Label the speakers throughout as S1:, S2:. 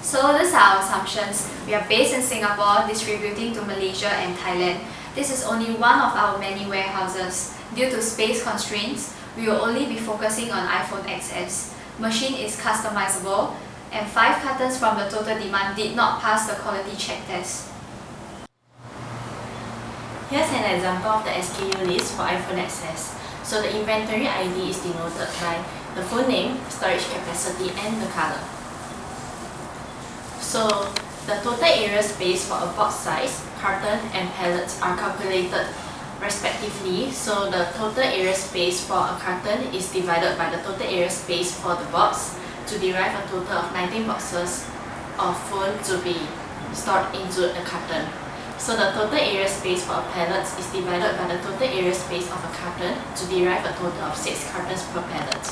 S1: So these are our assumptions. We are based in Singapore, distributing to Malaysia and Thailand. This is only one of our many warehouses. Due to space constraints, we will only be focusing on iPhone XS. Machine is customizable, and 5 cartons from the total demand did not pass the quality check test.
S2: Here's an example of the SKU list for iPhone XS. So the inventory ID is denoted by the full name, storage capacity, and the color. So the total area space for a box size, carton, and pallets are calculated respectively. So the total area space for a carton is divided by the total area space for the box to derive a total of 19 boxes of phone to be stored into a carton. So the total area space for a pallet is divided by the total area space of a carton to derive a total of 6 cartons per pallet.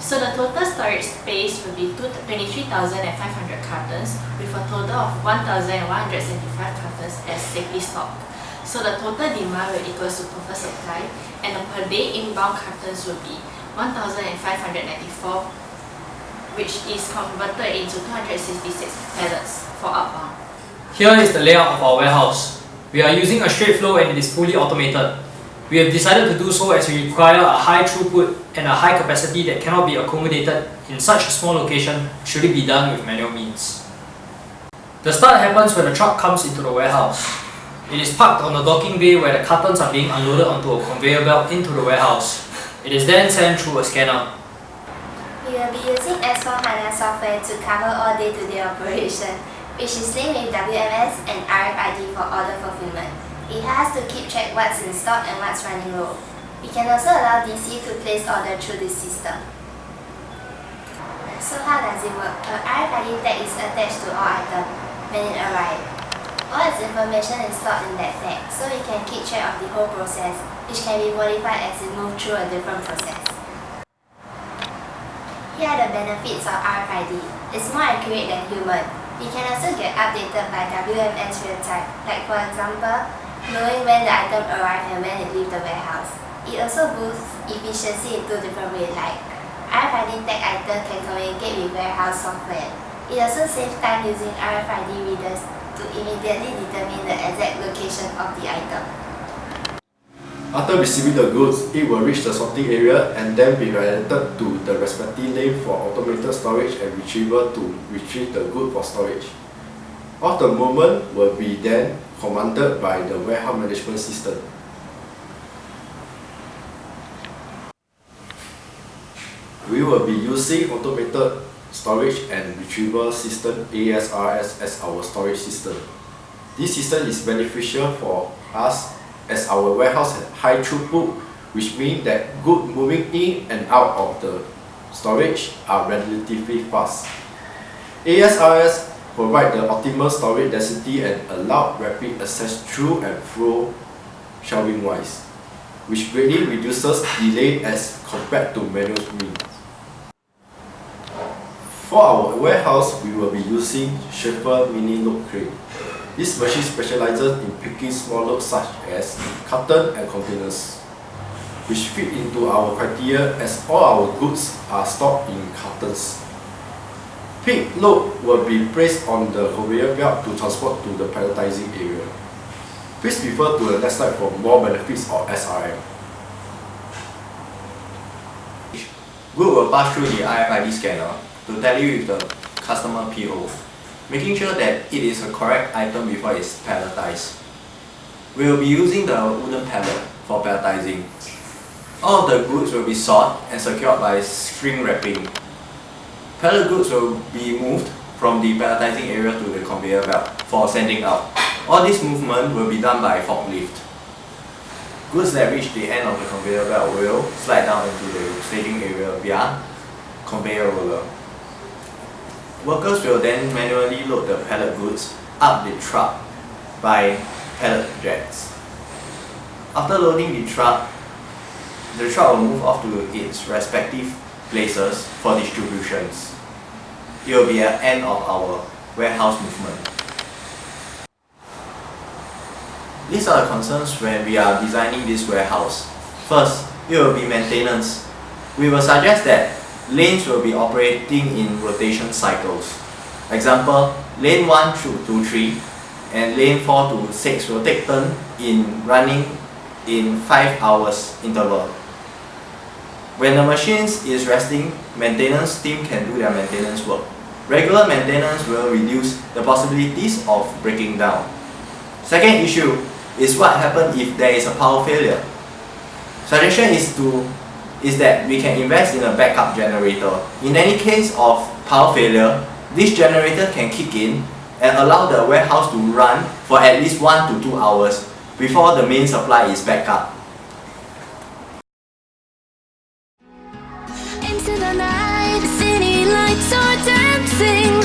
S2: So the total storage space will be 23,500 cartons with a total of 1,175 cartons as safely stocked. So the total demand will equal to total supply, and the per day inbound cartons will be 1,594, which is converted into 266 pallets for outbound.
S3: Here is the layout of our warehouse. We are using a straight flow and it is fully automated. We have decided to do so as we require a high throughput and a high capacity that cannot be accommodated in such a small location should it be done with manual means. The start happens when the truck comes into the warehouse. It is parked on the docking bay where the cartons are being unloaded onto a conveyor belt into the warehouse. It is then sent through a scanner.
S4: We will be using S4HANA software to cover all day-to-day operation, which is linked with WMS and RFID for order fulfillment. It has to keep track what's in stock and what's running low. We can also allow DC to place order through this system. So how does it work? A RFID tag is attached to all items when it arrives. All its information is stored in that tag, so we can keep track of the whole process, which can be modified as it moves through a different process. Here are the benefits of RFID. It's more accurate than human. We can also get updated by WMS real time, like for example, knowing when the item arrived and when it leaves the warehouse. It also boosts efficiency in 2 different ways, like RFID tag item can communicate with warehouse software. It also saves time using RFID readers to immediately determine the exact location of the item.
S5: After receiving the goods, it will reach the sorting area and then be redirected to the respective lane for automated storage and retrieval to retrieve the good for storage. All the movement will be then commanded by the warehouse management system. We will be using automated storage and retrieval system ASRS as our storage system. This system is beneficial for us as our warehouse has high throughput, which means that goods moving in and out of the storage are relatively fast. ASRS provide the optimal storage density and allow rapid access through and through shelving wise, which greatly reduces delay as compared to manual means. For our warehouse, we will be using Schaefer mini load crane. This machine specializes in picking small loads such as carton and containers, which fit into our criteria as all our goods are stored in cartons. Pick load will be placed on the conveyor belt to transport to the palletizing area. Please refer to the next slide for more benefits of SRM.
S6: Good will pass through the RFID scanner to tally with the customer PO, making sure that it is a correct item before it's palletized. We will be using the wooden pallet for palletizing. All of the goods will be sorted and secured by string wrapping. Pallet goods will be moved from the palletizing area to the conveyor belt for sending out. All this movement will be done by forklift. Goods that reach the end of the conveyor belt will slide down into the staging area via conveyor roller. Workers will then manually load the pallet goods up the truck by pallet jacks. After loading the truck will move off to its respective places for distributions. It will be an end of our warehouse movement. These are the concerns when we are designing this warehouse. First, it will be maintenance. We will suggest that lanes will be operating in rotation cycles. Example, lane 1 to 3 and lane 4 to 6 will take turn in running in 5 hours interval. When the machine is resting, maintenance team can do their maintenance work. Regular maintenance will reduce the possibilities of breaking down. Second issue is what happens if there is a power failure. Suggestion is that we can invest in a backup generator. In any case of power failure, this generator can kick in and allow the warehouse to run for at least 1 to 2 hours before the main supply is back up.
S7: Into the night, city lights are dancing.